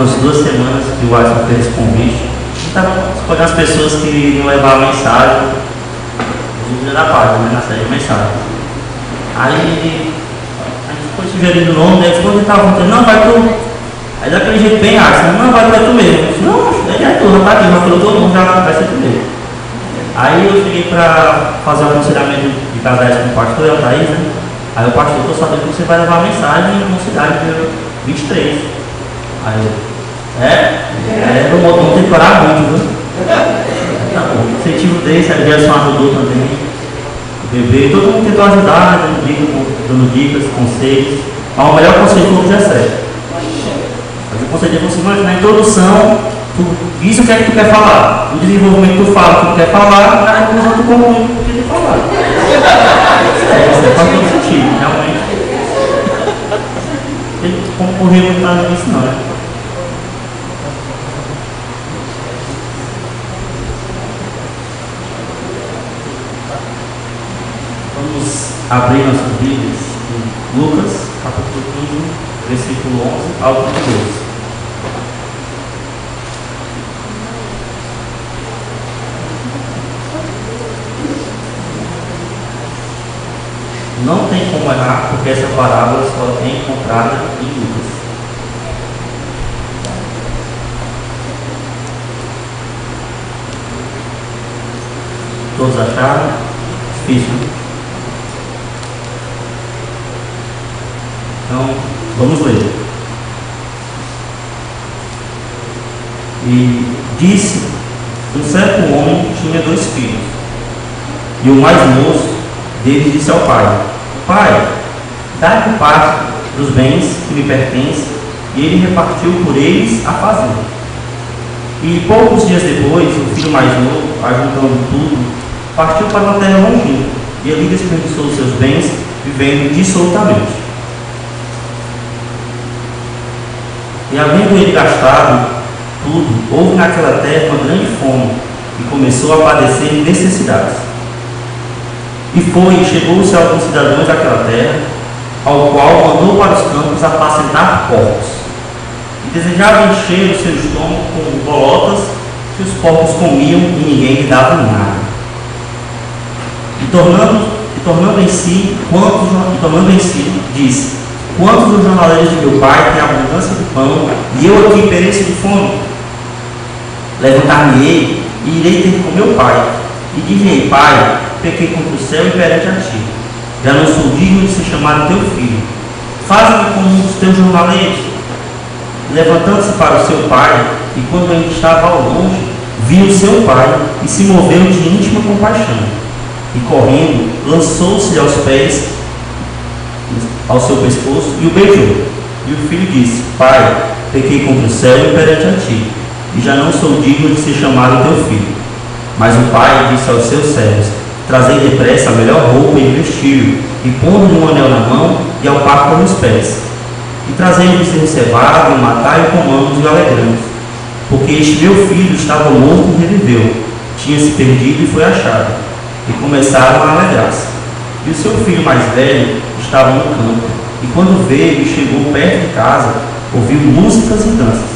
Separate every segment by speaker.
Speaker 1: umas 2 semanas que o WhatsApp fez esse convite. Estava escolhendo as pessoas que não levavam mensagem, os vídeos da página, né, na série de mensagem. Aí a gente foi sugerindo o nome, daí quando ele estava contando, não, vai tu. Aí daquele jeito bem ácido, não, vai tu mesmo. Eu disse, não, ele é tu, não tá aqui, já falou todo mundo, já vai ser tu mesmo. Aí eu cheguei para fazer um aconselhamento de casais com o pastor, é o Thaís, né? Aí o pastor, estou sabendo que você vai levar a mensagem em uma cidade de 23. Aí eu vou ter que orar muito, viu? Tá bom, incentivo desse, a Gerson ajudou também, o bebê, todo mundo tentou ajudar, dando dicas, conselhos. Mas o melhor conselho foi o 17. Mas o conselho de você, mas na introdução, isso o que é que tu quer falar? No desenvolvimento tu fala o que tu quer falar, na conclusão tu conclui o que tu quer falar. Isso faz todo sentido, realmente. Ele concorreu muito nada nisso não, né? Vamos abrir nossas Bíblias em Lucas, capítulo 15, versículo 11 ao 32. Não tem como errar, porque essa parábola só é encontrada em Lucas. Todos acharam? Difícil. Então, vamos ler. E disse: um certo homem tinha 2 filhos, e o mais moço deles disse ao pai: Pai, dá-me parte dos bens que me pertencem. E ele repartiu por eles a fazenda. E poucos dias depois, o filho mais novo, ajuntando tudo, partiu para uma terra longínqua, e ali desperdiçou os seus bens, vivendo dissolutamente. E havendo ele gastado tudo, houve naquela terra uma grande fome, e começou a padecer necessidades. E chegou-se a alguns cidadãos daquela terra, ao qual mandou para os campos apacentar porcos. E desejava encher o seu estômago com bolotas que os porcos comiam e ninguém lhe dava nada. E tornando em si, disse: quantos dos jornaleiros de meu pai têm abundância de pão, e eu aqui pereço de fome? Levantar-me-ei e irei ter com meu pai, e dir-lhe: Pai, pequei contra o céu e perante a ti. Já não sou digno de ser chamado teu filho. Faze-me como um dos teus jornaleiros. Levantando-se para o seu pai, e quando ainda estava ao longe, viu o seu pai e se moveu de íntima compaixão. E correndo, lançou-se aos pés, ao seu pescoço, e o beijou. E o filho disse: Pai, pequei contra o céu e perante a ti, e já não sou digno de ser chamado teu filho. Mas o pai disse aos seus servos: Trazei depressa a melhor roupa e vestiu, e pondo-lhe um anel na mão e alparca nos pés. E trazei-lhe bezerro cevado, e matai-o, comamos e o alegramos. Porque este meu filho estava morto e reviveu, tinha se perdido e foi achado. E começaram a alegrar-se. E o seu filho mais velho estava no campo, e quando veio e chegou perto de casa, ouviu músicas e danças.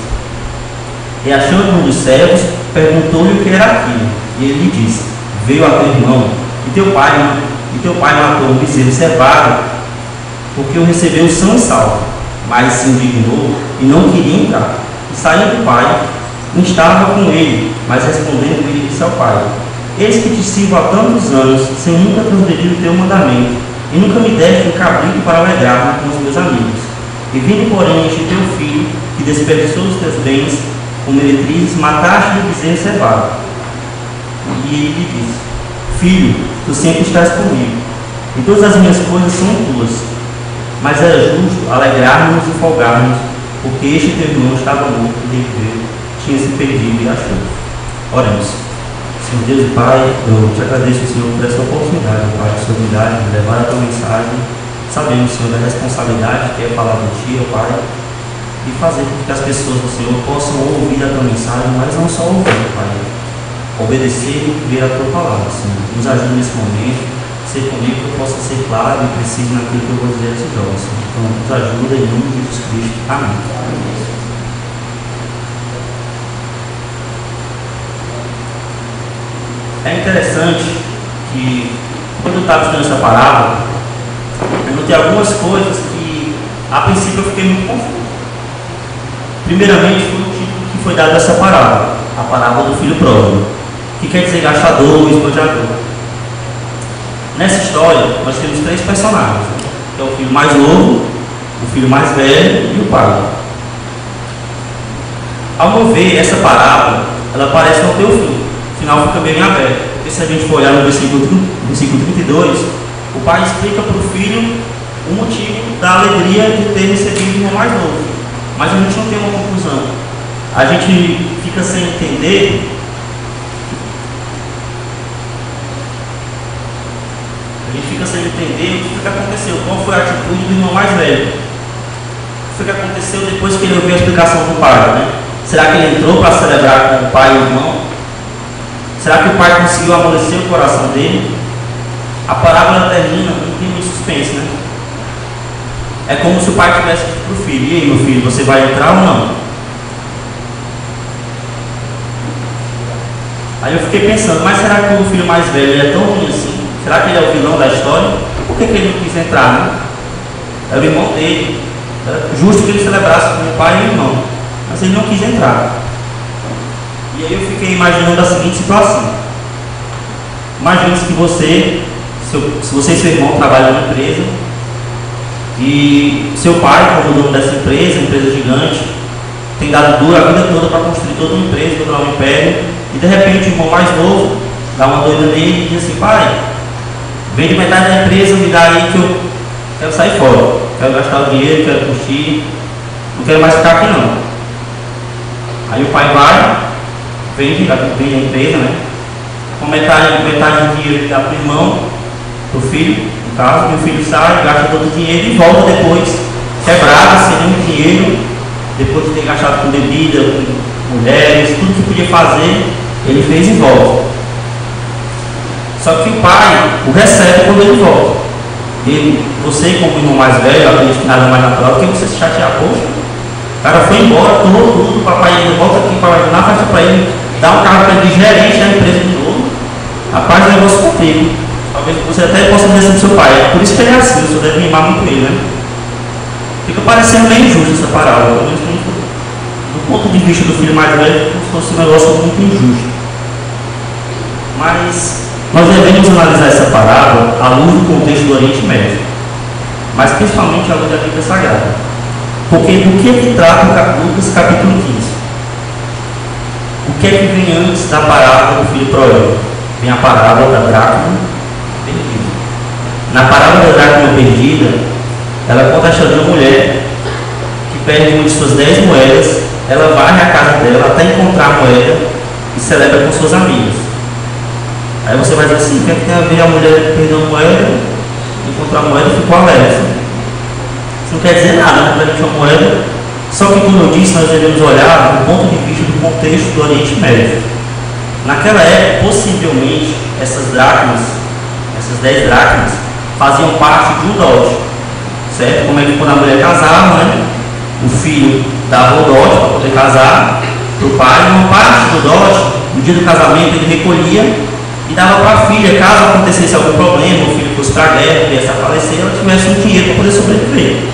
Speaker 1: E achando um dos servos, perguntou-lhe o que era aquilo. E ele lhe disse: Veio a teu irmão, e teu pai matou um bezerro cevado, porque o recebeu são e salvo. Mas se indignou e não queria entrar. E saindo o pai, estava com ele, mas respondendo ele disse ao pai: Eis que te sirvo há tantos anos, sem nunca transgredir o teu mandamento, e nunca me deste um cabrito para alegrar-me com os meus amigos. E vindo, porém, este teu filho, que desperdiçou os teus bens com meretrizes, mataste o bezerro cevado. E ele lhe disse: Filho, tu sempre estás comigo, e todas as minhas coisas são tuas. Mas era justo alegrarmos e folgarmos, porque este teu irmão estava morto e reviveu, tinha se perdido e achou. Oremos. Senhor Deus e Pai, eu te agradeço, Senhor, por essa oportunidade, Pai, a sua unidade, de levar a tua mensagem. Sabemos, Senhor, da responsabilidade que é falar de ti, ó Pai, e fazer com que as pessoas do Senhor possam ouvir a tua mensagem, mas não só ouvir, Pai, obedecer e ver a tua palavra, Senhor. Nos ajude nesse momento, ser comigo, que eu possa ser claro e preciso naquilo que eu vou dizer a esses jovens, Senhor. Então, nos ajuda em nome de Jesus Cristo. Amém. É interessante que, quando eu estava estudando essa parábola, eu notei algumas coisas que, a princípio, eu fiquei muito confuso. Primeiramente, foi o título que foi dado a essa parábola, a parábola do filho pródigo, que quer dizer gastador ou esbanjador. Nessa história, nós temos três personagens, que é o filho mais novo, o filho mais velho e o pai. Ao meu ver, essa parábola, ela parece não ter o fim. O final fica bem aberto. Porque se a gente for olhar no versículo 32, o pai explica para o filho o motivo da alegria de ter recebido o irmão mais novo. Mas a gente não tem uma conclusão. A gente fica sem entender. O que aconteceu, qual foi a atitude do irmão mais velho. O que aconteceu depois que ele ouviu a explicação do pai, né? Será que ele entrou para celebrar com o pai e o irmão? Será que o pai conseguiu amolecer o coração dele? A parábola termina com um suspense, né? É como se o pai tivesse dito para o filho: e aí, meu filho, você vai entrar ou não? Aí eu fiquei pensando, mas será que o filho mais velho é tão ruim assim? Será que ele é o vilão da história? Por que ele não quis entrar, né? Era o irmão dele. Era justo que ele celebrasse com o pai e o irmão. Mas ele não quis entrar. E aí eu fiquei imaginando a seguinte situação. Imagine-se que você, se você e seu irmão trabalham numa empresa, e seu pai, como dono dessa empresa gigante, tem dado duro a vida toda para construir toda uma empresa, todo um império, e de repente o irmão mais novo dá uma doida nele e diz assim: pai, vende metade da empresa, me dá aí que eu quero sair fora, quero gastar o dinheiro, quero curtir, não quero mais ficar aqui não. Aí o pai vai, vende a empresa, né? Com metade do dinheiro ele dá para o irmão, para o filho, no caso, e o filho sai, gasta todo o dinheiro e volta depois, quebrado, sem nenhum dinheiro, depois de ter gastado com bebida, com mulheres, tudo que podia fazer, ele fez e volta. Só que o pai o recebe quando ele volta. Você, como irmão mais velho, acredito que nada mais natural do que você se chatear. Poxa, o cara foi embora, tudo, o papai ainda volta aqui para ajudar, faz para ele, dá um carro para ele de gerente da empresa de novo. Rapaz, o negócio contigo. Talvez você até possa dizer assim do seu pai. Por isso que ele é assim, você deve mimar muito ele, né? Fica parecendo meio injusto essa parábola, pelo menos do ponto de vista do filho mais velho, como se fosse um negócio muito injusto. Mas nós devemos analisar essa parábola à luz do contexto do Oriente Médio, mas principalmente à luz da Bíblia Sagrada. Porque do que trata Lucas capítulo 15? O que é que vem antes da parábola do filho pródigo? Vem a parábola da dracma perdida. Na parábola da dracma perdida, ela conta a história de uma mulher que perde uma de suas 10 moedas, ela vai à casa dela até encontrar a moeda e celebra com suas amigas. Aí você vai dizer assim: o que é que tem a ver a mulher que perdeu a moeda, encontrar a moeda e ficou alegre? Isso não quer dizer nada, né? Porque uma moeda. Só que, como eu disse, nós devemos olhar do ponto de vista do contexto do Oriente Médio. Naquela época, possivelmente, essas dracmas, essas 10 dracmas, faziam parte de um dote, certo? Como é que quando a mulher casava, né? O filho dava o dote para poder casar para o pai, uma parte do dote, no dia do casamento, ele recolhia e dava para a filha, caso acontecesse algum problema, o filho fosse para a guerra, viesse a falecer, ela tivesse um dinheiro para poder sobreviver.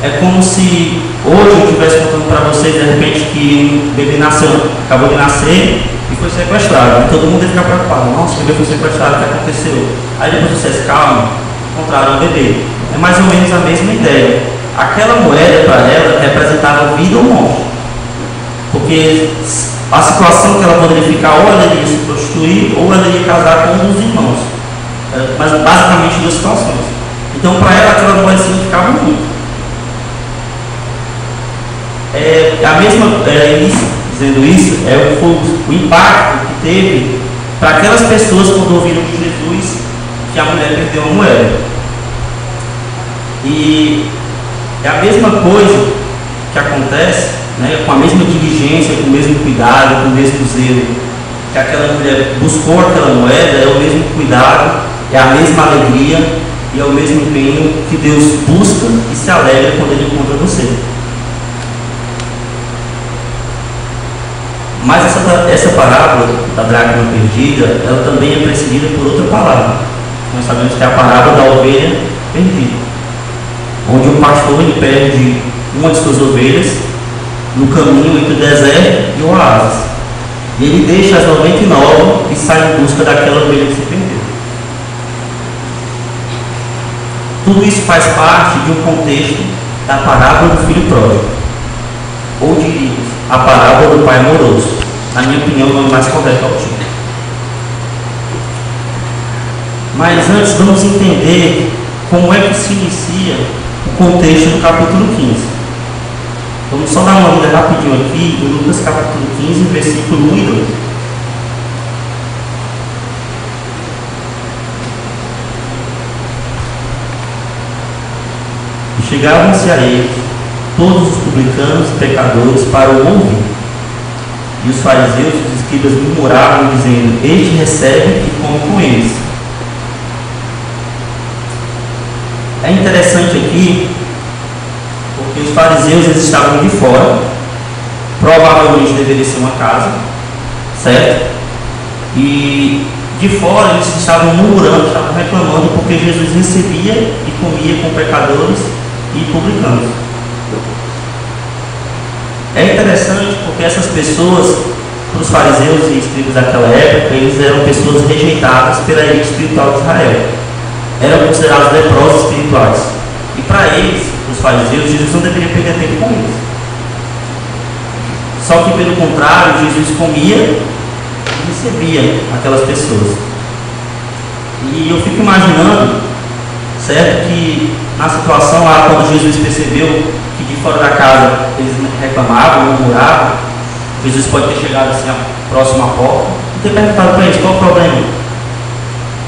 Speaker 1: É como se hoje eu estivesse contando para vocês, de repente, que o bebê nasceu, acabou de nascer e foi sequestrado. E todo mundo ia ficar preocupado: nossa, o bebê foi sequestrado, o que aconteceu? Aí depois você disse: calma, encontraram o bebê. É mais ou menos a mesma ideia. Aquela moeda para ela representava vida ou morte. Porque a situação que ela poderia ficar, ou ela iria se prostituir, ou ela iria casar com um dos irmãos. Mas basicamente duas situações. Então para ela aquela moeda significava muito. A mesma, dizendo isso, o impacto que teve para aquelas pessoas quando ouviram de Jesus que a mulher perdeu a moeda. E é a mesma coisa que acontece, né, com a mesma diligência, com o mesmo cuidado, com o mesmo zelo que aquela mulher buscou aquela moeda, é o mesmo cuidado, é a mesma alegria e é o mesmo empenho que Deus busca e se alegra quando Ele encontra você. Mas essa parábola da dracma perdida, ela também é precedida por outra palavra. Nós sabemos que é a parábola da ovelha perdida, onde o pastor ele perde uma de suas ovelhas no caminho entre o deserto e o oásis. E ele deixa as 99 e sai em busca daquela ovelha que se perdeu. Tudo isso faz parte de um contexto da parábola do filho pródigo, ou diríamos, a parábola do pai amoroso. Na minha opinião, o nome mais correto é o título. Mas antes, vamos entender como é que se inicia o contexto do capítulo 15. Vamos só dar uma olhada rapidinho aqui em Lucas capítulo 15, versículo 1 e 2. E chegavam-se a ele todos os publicanos e pecadores para o ouvir. E os fariseus e os escribas murmuravam, dizendo: este recebe e come com eles. É interessante aqui, porque os fariseus eles estavam de fora, provavelmente deveria ser uma casa, certo? E de fora eles estavam murmurando, estavam reclamando, porque Jesus recebia e comia com pecadores e publicanos. É interessante porque essas pessoas, para os fariseus e escribas daquela época, eles eram pessoas rejeitadas pela elite espiritual de Israel. Eram considerados leprosos espirituais. E para eles, os fariseus, Jesus não deveria perder tempo com eles. Só que pelo contrário, Jesus comia e recebia aquelas pessoas. E eu fico imaginando, certo, que na situação lá, quando Jesus percebeu que de fora da casa eles reclamavam, murmuravam, Jesus pode ter chegado assim próximo à porta e ter perguntado para eles: qual é o problema?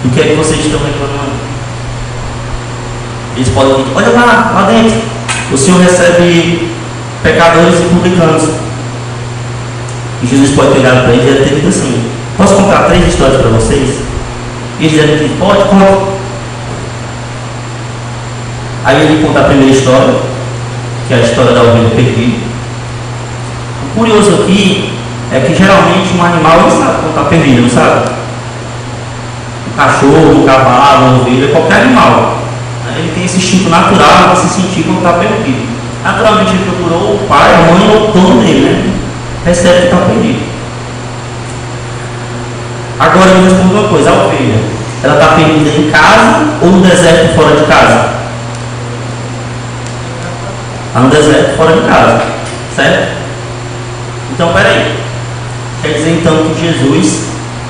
Speaker 1: Do que é que vocês estão reclamando? Eles podem dizer: olha lá dentro, o Senhor recebe pecadores e publicanos. E Jesus pode ter olhado para eles e ter dito assim: posso contar 3 histórias para vocês? E eles devem dizer: pode, conta. Aí ele conta a primeira história, que é a história da ovelha perdida. O curioso aqui é que geralmente um animal não sabe quando está perdido, não sabe? Um cachorro, um cavalo, uma ovelha, qualquer animal, ele tem esse instinto natural de se sentir quando está perdido. Naturalmente ele procurou o pai, a mãe ou o dono dele, né? Percebe que está perdido. Agora eu respondo uma coisa: a ovelha, ela está perdida em casa ou no deserto fora de casa? Está no deserto fora de casa, certo? Então, peraí. Quer dizer então que Jesus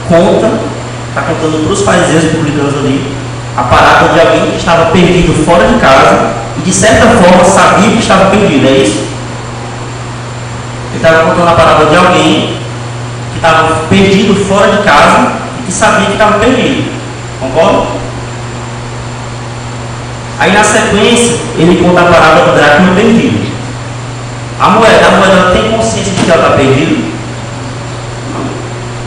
Speaker 1: está contando para os fariseus e publicanos ali a parábola de alguém que estava perdido fora de casa e de certa forma sabia que estava perdido, é isso? Ele estava contando a parábola de alguém que estava perdido fora de casa e que sabia que estava perdido. Concorda? Aí na sequência ele conta a parábola do dracma perdido. A moeda ela tem consciência de que ela está perdida?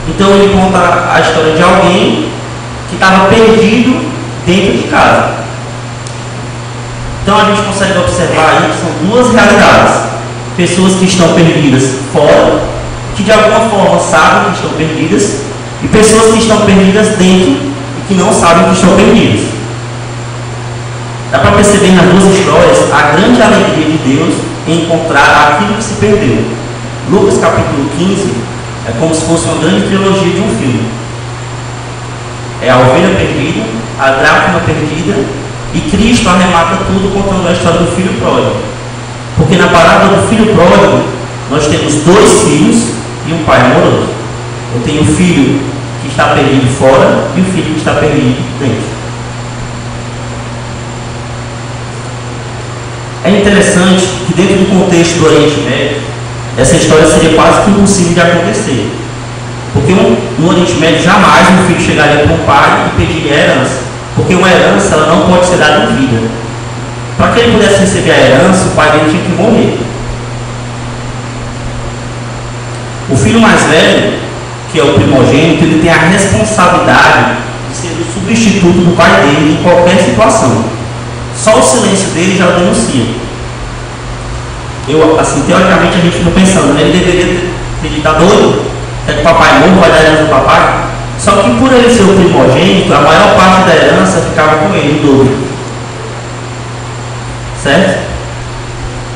Speaker 1: Então ele conta a história de alguém que estava perdido dentro de casa. Então a gente consegue observar aí que são 2 realidades: pessoas que estão perdidas fora, que de alguma forma sabem que estão perdidas, e pessoas que estão perdidas dentro e que não sabem que estão perdidas. Dá para perceber nas 2 histórias a grande alegria de Deus em encontrar aquilo que se perdeu. Lucas capítulo 15 é como se fosse uma grande trilogia de um filme. É a ovelha perdida, a dracma perdida, e Cristo arremata tudo contando a história do filho pródigo. Porque na parábola do filho pródigo nós temos 2 filhos e um pai amoroso. Eu tenho o filho que está perdido fora e o filho que está perdido dentro. É interessante que dentro do contexto do Oriente Médio, essa história seria quase que impossível de acontecer. Porque no Oriente Médio jamais um filho chegaria para um pai e pediria herança. Porque uma herança ela não pode ser dada em vida. Para que ele pudesse receber a herança, o pai dele tinha que morrer. O filho mais velho, que é o primogênito, ele tem a responsabilidade de ser o substituto do pai dele em qualquer situação. Só o silêncio dele já o denuncia. Assim, teoricamente a gente fica pensando, né? Ele deveria Ele está doido? Quer que o papai morra, vai dar herança do papai? Só que por ele ser o primogênito, a maior parte da herança ficava com ele, o dobro. Certo?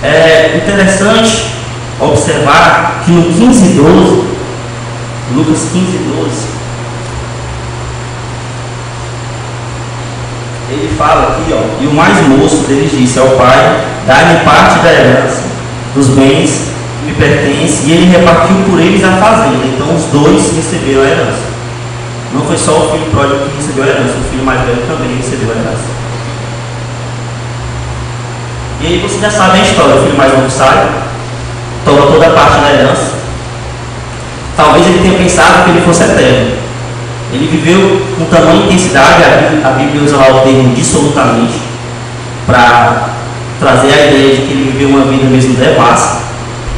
Speaker 1: É interessante observar que no 15:12, Lucas 15:12, ele fala aqui, ó, e o mais moço deles disse ao pai: dá-me parte da herança dos bens que me pertencem, e ele repartiu por eles a fazenda. Então os dois receberam a herança. Não foi só o filho pródigo que recebeu a herança, o filho mais velho também recebeu a herança. E aí você já sabe a história: o filho mais novo sai, toma toda a parte da herança. Talvez ele tenha pensado que ele fosse eterno. Ele viveu com tamanha intensidade, a Bíblia usa lá o termo dissolutamente, para trazer a ideia de que ele viveu uma vida mesmo devassa,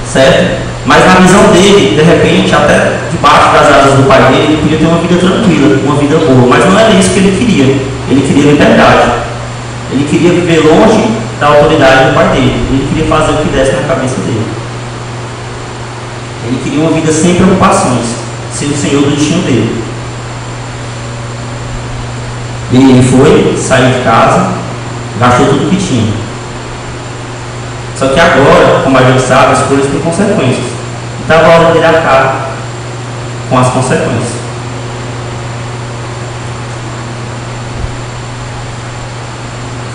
Speaker 1: certo? Mas na visão dele, de repente, até debaixo das asas do pai dele, ele podia ter uma vida tranquila, uma vida boa, mas não era isso que ele queria. Ele queria liberdade. Ele queria viver longe da autoridade do pai dele. Ele queria fazer o que desse na cabeça dele. Ele queria uma vida sem preocupações, ser o senhor do destino dele. E ele foi, saiu de casa, gastou tudo que tinha. Só que agora, como a gente sabe, as coisas têm consequências. Então a hora dele acaba com as consequências.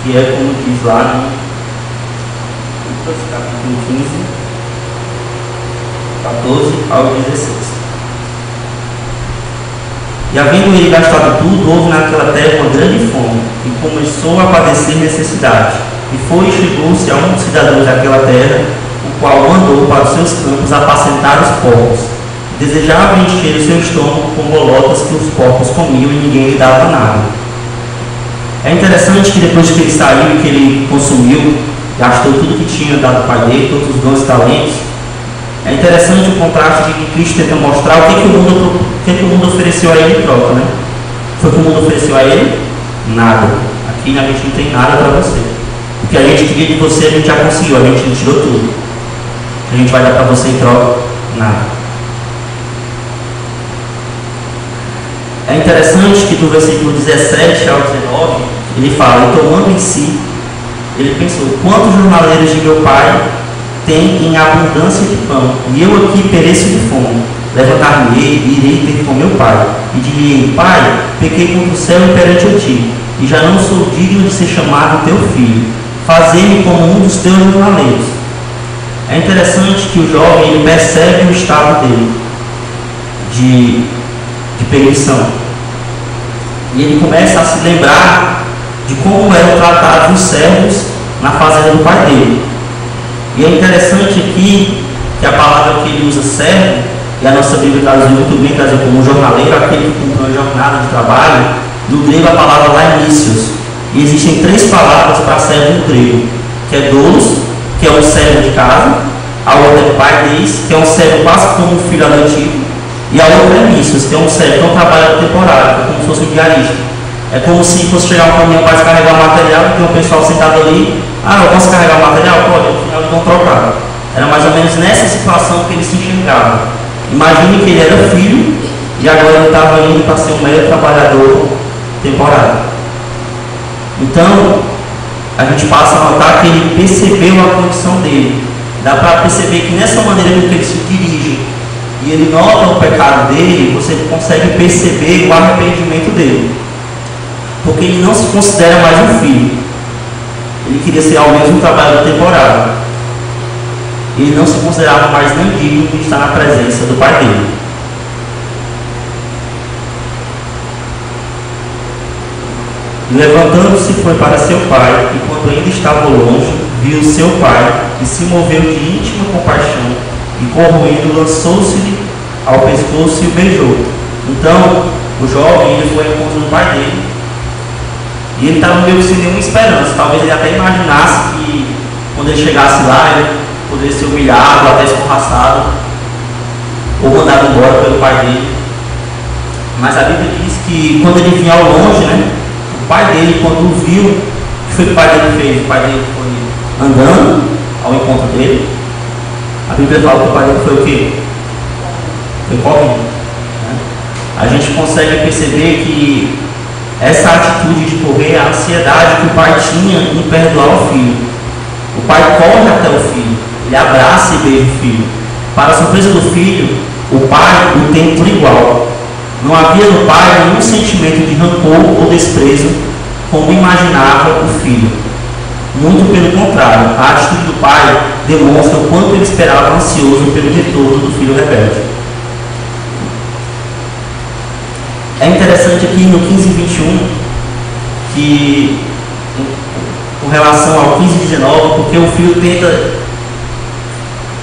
Speaker 1: Que é como diz lá no Lucas capítulo 15, 14 ao 16. E havendo ele gastado tudo, houve naquela terra uma grande fome, e começou a padecer necessidade. E foi e chegou-se a um dos cidadãos daquela terra, o qual mandou para os seus campos apacentar os porcos. Desejava encher o seu estômago com bolotas que os porcos comiam, e ninguém lhe dava nada. É interessante que depois que ele saiu e que ele consumiu, gastou tudo que tinha dado ao pai dele, todos os dons e talentos, é interessante o contraste de que Cristo tenta mostrar o que o mundo ofereceu a ele em troca, né? Foi o que o mundo ofereceu a ele? Nada. Aqui a gente não tem nada para você. O que a gente queria de você, a gente já conseguiu, a gente tirou tudo. O que a gente vai dar para você em troca? Nada. É interessante que do versículo 17 ao 19, ele fala: e tomando em si, ele pensou: quantos jornaleiros de meu pai tem em abundância de pão, e eu aqui pereço de fome. Levantar-me-ei e irei ter com meu pai, e direi: pai, pequei contra o céu e perante a ti, e já não sou digno de ser chamado teu filho. Fazei-me como um dos teus jornaleiros. É interessante que o jovem ele percebe o estado dele de perdição, e ele começa a se lembrar de como eram tratados os servos na fazenda do pai dele. E é interessante aqui que a palavra que ele usa, servo, e a nossa Bíblia traduz muito bem, traduz como jornaleiro, aquele que cumpre uma jornada de trabalho. No grego a palavra laimícios. E existem 3 palavras para servo no grego, que é doulos, que é um servo de casa, a outra é paideis, que é um servo quase como um filho adotivo, e a outra é mícios, que é um servo que não trabalha temporário, é como se fosse um diarista. É como se fosse chegar um caminhão para descarregar o material, e tem um pessoal sentado ali: ah, eu posso carregar o material? Pode, no final eles vão trocar. Era mais ou menos nessa situação que ele se enxergava. Imagine que ele era filho e agora ele estava indo para ser um mero trabalhador temporário. Então, a gente passa a notar que ele percebeu a condição dele. Dá para perceber que nessa maneira com que ele se dirige e ele nota o pecado dele, você consegue perceber o arrependimento dele. Porque ele não se considera mais um filho. Ele queria ser ao menos um trabalhador temporário. Ele não se considerava mais nem digno de estar na presença do pai dele. Levantando-se, foi para seu pai, e quando ainda estava longe, viu seu pai, e se moveu de íntima compaixão, e corroendo, lançou-se-lhe ao pescoço e o beijou. Então, o jovem ele foi ao encontro do pai dele, e ele estava meio sem nenhuma esperança. Talvez ele até imaginasse que quando ele chegasse lá, ele poderia ser humilhado, até escorraçado, ou mandado embora pelo pai dele. Mas a Bíblia diz que quando ele vinha ao longe, né, o pai dele, quando viu, o que foi que o pai dele fez? O pai dele foi andando ao encontro dele. A Bíblia fala que o pai dele foi o quê? foi correndo. Né? A gente consegue perceber que essa atitude de correr é a ansiedade que o pai tinha em perdoar o filho. O pai corre até o filho, ele abraça e beija o filho. Para a surpresa do filho, o pai o tem por igual. Não havia no pai nenhum sentimento de rancor ou desprezo, como imaginava o filho. Muito pelo contrário, a atitude do pai demonstra o quanto ele esperava ansioso pelo retorno do filho rebelde. É interessante aqui no 15:21, que com relação ao 15:19, porque o filho tenta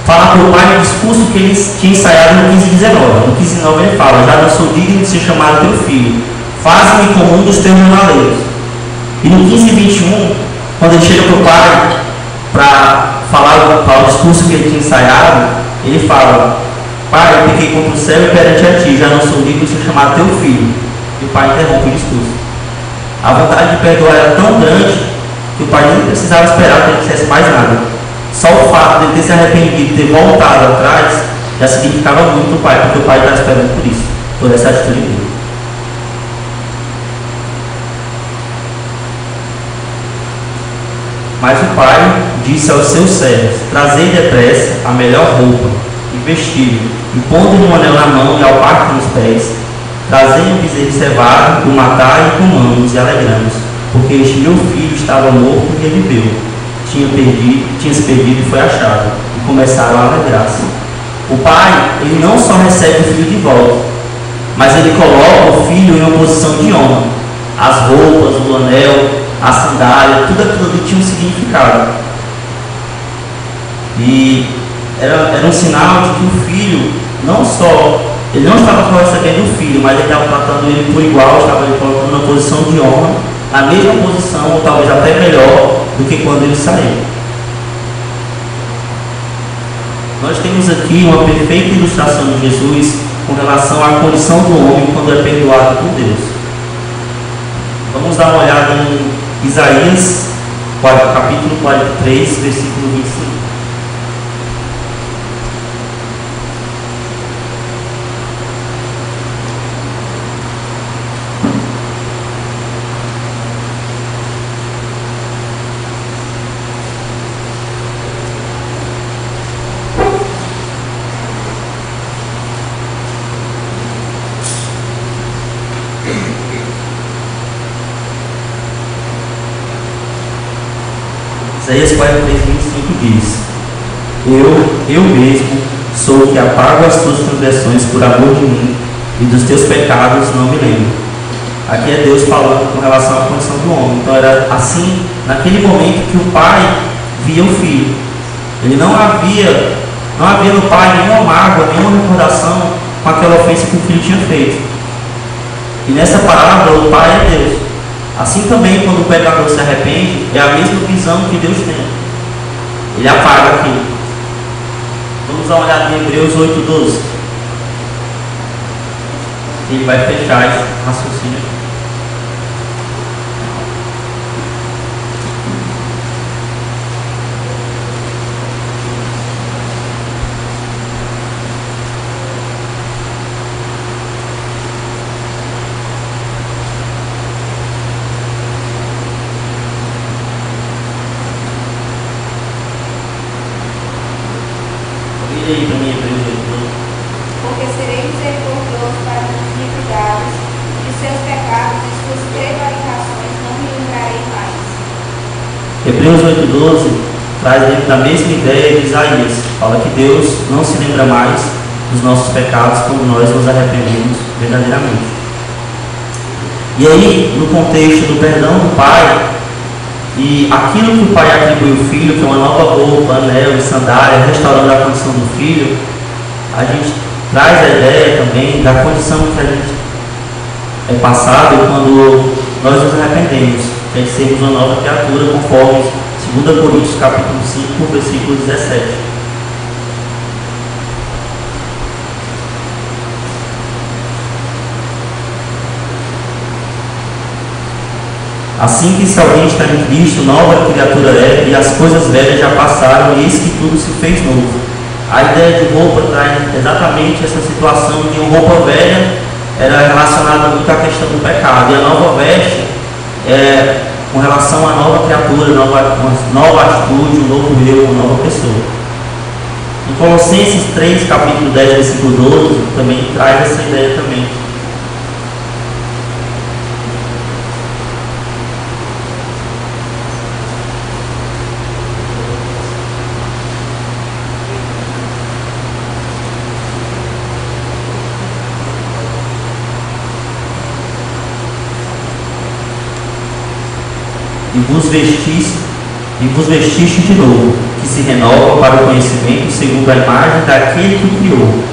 Speaker 1: falar para o pai no discurso que ele tinha ensaiado no 15:19. No 15:19 ele fala: já não sou digno de ser chamado teu filho, faz-me como um dos teus jornaleiros. E no 15:21, quando ele chega para o pai para falar o discurso que ele tinha ensaiado, ele fala: pai, eu pequei contra o céu e perante a ti, já não sou digno de ser chamado teu filho. E o pai interrompe o discurso. A vontade de perdoar era tão grande que o pai nem precisava esperar que ele dissesse mais nada. Só o fato de ele ter se arrependido, ter voltado atrás, já significava muito para o pai, porque o pai estava esperando por isso, por essa atitude dele. Mas o pai disse aos seus servos: trazei depressa a melhor roupa e vestiu, e pondo-lhe um anel na mão e alparca nos pés, trazei um bezerro cevado, o matai e comamos e alegramos, porque este meu filho estava morto e reviveu, tinha se perdido e foi achado, e começaram a alegrar-se. O pai, ele não só recebe o filho de volta, mas ele coloca o filho em uma posição de honra. As roupas, o anel, a sandália, tudo aquilo ali tinha um significado. E era um sinal de que o filho, ele não estava só recebendo o filho, mas ele estava tratando ele por igual, estava ele colocando na posição de honra, na mesma posição, ou talvez até melhor do que quando ele saiu. Nós temos aqui uma perfeita ilustração de Jesus com relação à condição do homem quando é perdoado por Deus. Vamos dar uma olhada em Isaías, capítulo 43, versículo 25. Isaías 43, 25 diz: Eu mesmo sou o que apago as tuas transgressões por amor de mim, e dos teus pecados não me lembro. Aqui é Deus falando com relação à condição do homem. Então era assim, naquele momento que o pai via o filho. Ele não havia no pai nenhuma mágoa, nenhuma recordação com aquela ofensa que o filho tinha feito. E nessa palavra, o pai é Deus. Assim também, quando o pecador se arrepende, é a mesma visão que Deus tem. Ele apaga aquilo. Vamos dar uma olhada em Hebreus 8:12. Ele vai fechar esse raciocínio. Aí para mim,
Speaker 2: porque serei misericordioso para as iniquidades, de seus pecados e suas prevaricações não me lembrarei mais.
Speaker 1: Hebreus 8:12 traz dentro da mesma ideia de Isaías. Fala que Deus não se lembra mais dos nossos pecados quando nós nos arrependemos verdadeiramente. E aí, no contexto do perdão do pai, e aquilo que o pai atribui ao filho, que é uma nova roupa, anel e sandália, restaurando a condição do filho, a gente traz a ideia também da condição que a gente é passado quando nós nos arrependemos, que é de sermos uma nova criatura, conforme 2 Coríntios capítulo 5, versículo 17. Assim que se alguém está em Cristo, nova criatura é, e as coisas velhas já passaram, e eis que tudo se fez novo. A ideia de roupa traz exatamente essa situação de uma roupa velha era relacionada muito à questão do pecado, e a nova veste é com relação à nova criatura, uma nova atitude, um novo eu, uma nova pessoa. Em Colossenses 3, capítulo 10, versículo 12, também traz essa ideia também. E vos vestiste de novo, que se renova para o conhecimento segundo a imagem daquele que o criou,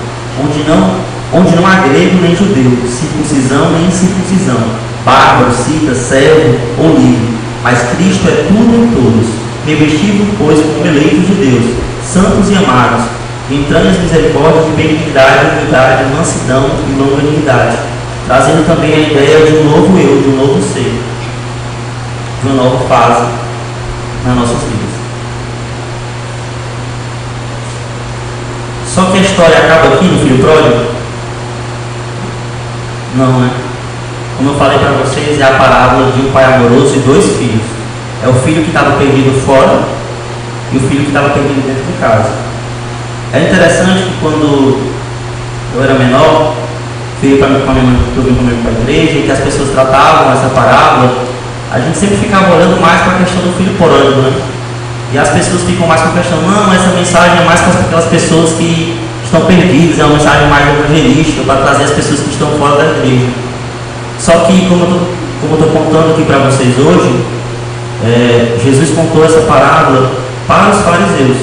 Speaker 1: onde não há grego nem judeu, circuncisão nem incircuncisão, bárbaro, cita, servo ou livre, mas Cristo é tudo em todos. Revestido, pois, como eleitos de Deus, santos e amados, entranhas misericórdia, de benignidade, humildade, mansidão e longanimidade, trazendo também a ideia de um novo eu, de um novo ser, de uma nova fase nas nossas vidas. Só que a história acaba aqui no filho pródigo? Não, né? Como eu falei para vocês, é a parábola de um pai amoroso e dois filhos. É o filho que estava perdido fora e o filho que estava perdido dentro de casa. É interessante que quando eu era menor, fui para a igreja e que as pessoas tratavam essa parábola, a gente sempre ficava olhando mais para a questão do filho pródigo, né? E as pessoas ficam mais com a questão, não, essa mensagem é mais para aquelas pessoas que estão perdidas, é uma mensagem mais evangelística, para trazer as pessoas que estão fora da igreja. Só que, como eu estou contando aqui para vocês hoje, Jesus contou essa parábola para os fariseus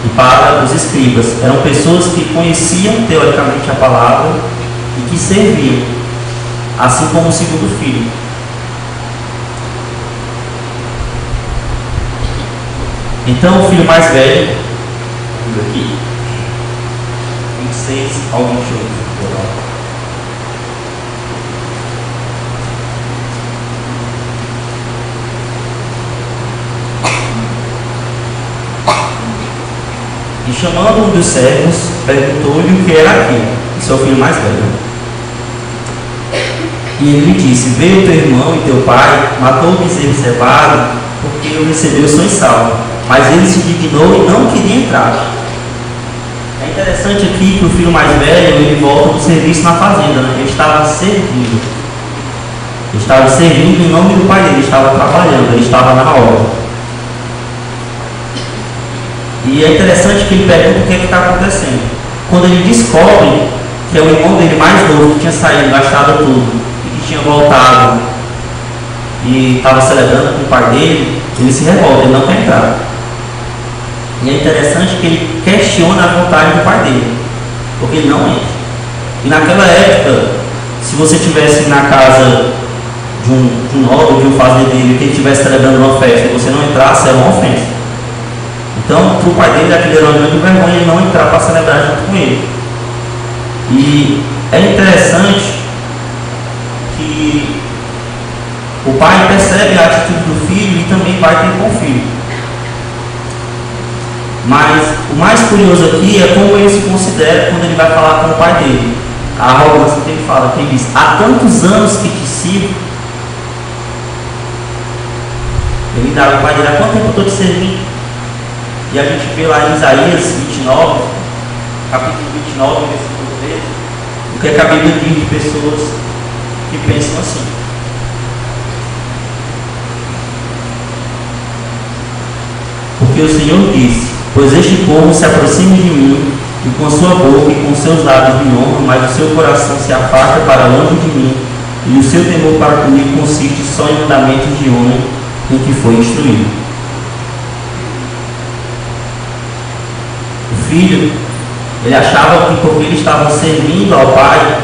Speaker 1: e para os escribas. Eram pessoas que conheciam teoricamente a palavra e que serviam, assim como o segundo filho. Então o filho mais velho, aqui, 26 ao 28. E chamando um dos servos, perguntou-lhe o que era aquilo. Esse é o filho mais velho. E ele lhe disse: veio teu irmão e teu pai, matou o bezerro cevado, porque o recebeu são e salvo. Mas ele se indignou e não queria entrar. É interessante aqui que o filho mais velho, ele volta do serviço na fazenda, né? Ele estava servindo. Ele estava servindo em nome do pai dele, ele estava trabalhando, ele estava na obra. E é interessante que ele pergunta o que está acontecendo. Quando ele descobre que é o irmão dele mais novo, que tinha saído, gastado tudo, e que tinha voltado e estava celebrando com o pai dele, ele se revolta, ele não quer entrar. E é interessante que ele questiona a vontade do pai dele, porque ele não entra. E naquela época, se você estivesse na casa de um nobre, de um fazendeiro, que ele estivesse celebrando uma festa e você não entrasse, era uma ofensa. Então, para o pai dele, aquilo era uma grande vergonha ele não entrar para celebrar junto com ele. E é interessante que o pai percebe a atitude do filho e também vai ter com o filho. Mas o mais curioso aqui é como ele se considera quando ele vai falar com o pai dele. A arrogância que ele fala, que ele diz: há tantos anos que te sirvo. Ele dá ao pai dele: há quanto tempo eu estou te servindo? E a gente vê lá em Isaías 29, capítulo 29, versículo 13, o que é que a Bíblia diz de pessoas que pensam assim. Porque o Senhor disse: pois este povo se aproxima de mim, e com sua boca e com seus lábios me honra, mas o seu coração se afasta para longe de mim, e o seu temor para comigo consiste só em mandamentos de homem em que foi instruído. O filho, ele achava que porque ele estava servindo ao pai,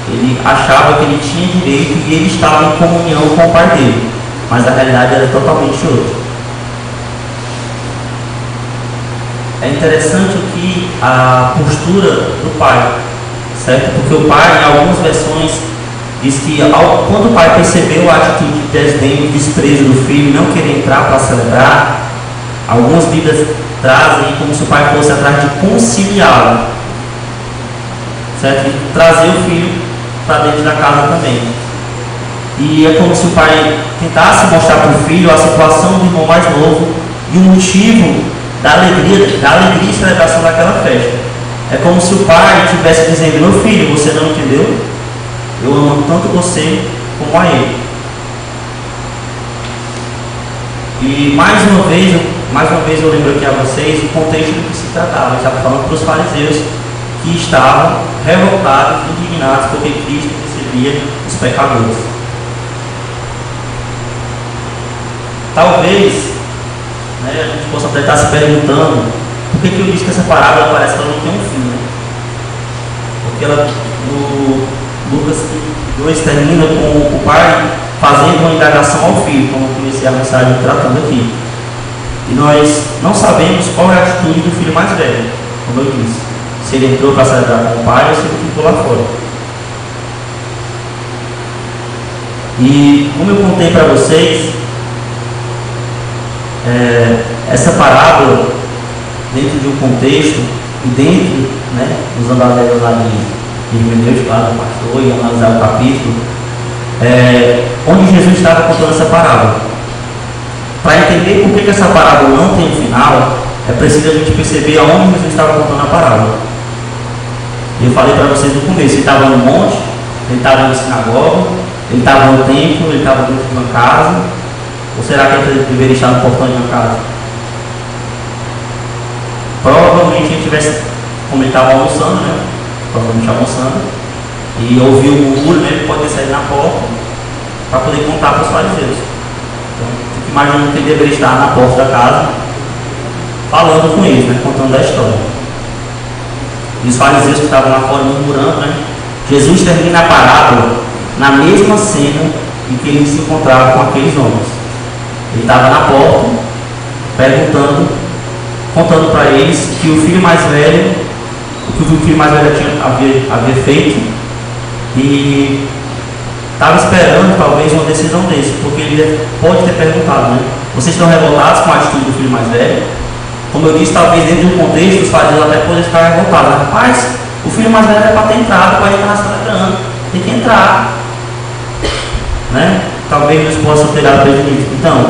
Speaker 1: ele achava que ele tinha direito e ele estava em comunhão com o pai dele, mas a realidade era totalmente outra. É interessante aqui a postura do pai, certo? Porque o pai, em algumas versões, diz que quando o pai percebeu a atitude de desdém e desprezo do filho, não querer entrar para celebrar, algumas Bíblias trazem como se o pai fosse atrás de conciliá-lo, certo? E trazer o filho para dentro da casa também. E é como se o pai tentasse mostrar para o filho a situação do irmão mais novo e o motivo da alegria e celebração daquela festa. É como se o pai estivesse dizendo: meu filho, você não entendeu? Eu amo tanto você como a ele. E mais uma vez eu lembro aqui a vocês o contexto do que se tratava. Eu estava falando para os fariseus que estavam revoltados, indignados, porque Cristo recebia os pecadores. Talvez, né, a gente possa até estar se perguntando por que eu disse que essa parábola parece que ela não tem um fim, né? Porque ela, no Lucas 2, termina com o pai fazendo uma indagação ao filho, como eu comecei a mensagem tratando aqui. E nós não sabemos qual é a atitude do filho mais velho, como eu disse. Se ele entrou para celebrar com o pai ou se ele ficou lá fora. E como eu contei para vocês, essa parábola, dentro de um contexto e dentro, né, dos andares lá de Hebreus, para o pastor e analisar o capítulo, onde Jesus estava contando essa parábola. Para entender por que essa parábola não tem um final, é preciso a gente perceber aonde Jesus estava contando a parábola. E eu falei para vocês no começo: ele estava no monte, ele estava na sinagoga, ele estava no templo, ele estava dentro de uma casa. Ou será que ele deveria estar no portão de uma casa? Provavelmente ele tivesse, como ele estava almoçando, né? Provavelmente almoçando, e ouviu o murmúrio, né? Ele pode ter saído na porta para poder contar para os fariseus. Então, fico imaginando que ele deveria estar na porta da casa, falando com eles, né? Contando a história. E os fariseus que estavam lá fora murmurando, né? Jesus termina a parábola na mesma cena em que ele se encontrava com aqueles homens. Ele estava na porta, perguntando, contando para eles que o filho mais velho, o que o filho mais velho havia feito, e estava esperando talvez uma decisão desse, porque ele pode ter perguntado, né? Vocês estão revoltados com a atitude do filho mais velho? Como eu disse, talvez dentro de um contexto os fariseus até podem ficar revoltados. Rapaz, o filho mais velho é para ter entrado, o pai está celebrando, tem que entrar, né? Talvez eles possam ter dado prejuízo. Então,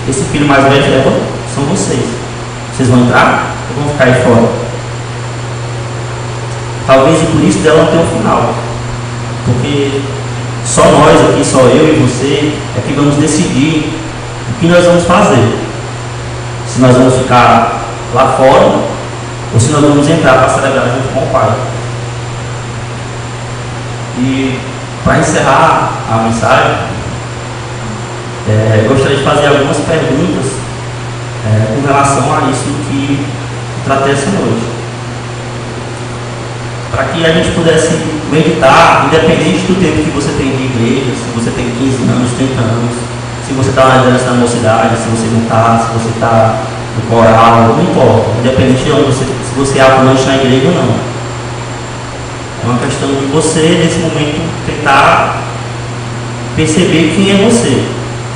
Speaker 1: esse filho mais velho são vocês. Vocês vão entrar ou vão ficar aí fora? Talvez por isso dela não tenha um final. Porque só nós aqui, só eu e você, é que vamos decidir o que nós vamos fazer. Se nós vamos ficar lá fora ou se nós vamos entrar para celebrar junto com o Pai. E para encerrar a mensagem, eu gostaria de fazer algumas perguntas com relação a isso que tratei essa noite. Para que a gente pudesse meditar, independente do tempo que você tem de igreja, se você tem 15 anos, 30 anos, se você está na liderança da mocidade, se você não está, se você está no coral, não importa, independente de onde se você é atuante na igreja ou não. É uma questão de você, nesse momento, tentar perceber quem é você.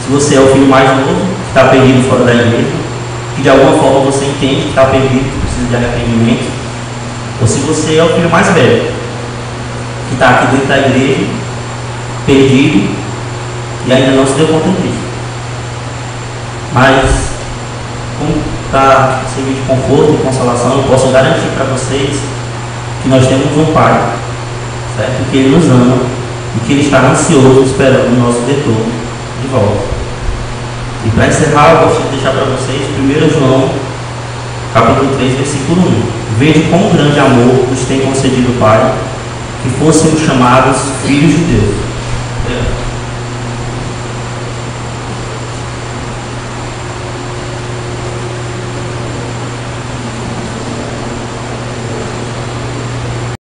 Speaker 1: Se você é o filho mais novo, que está perdido fora da igreja, que de alguma forma você entende que está perdido, que precisa de arrependimento, ou se você é o filho mais velho, que está aqui dentro da igreja, perdido, e ainda não se deu conta disso. Mas, como para servir de conforto e consolação, eu posso garantir para vocês que nós temos um Pai, certo? Que Ele nos ama e que Ele está ansioso esperando o nosso retorno de volta. E para encerrar, eu gostaria de deixar para vocês 1 João, capítulo 3, versículo 1. Veja quão grande amor nos tem concedido o Pai, que fôssemos chamados filhos de Deus.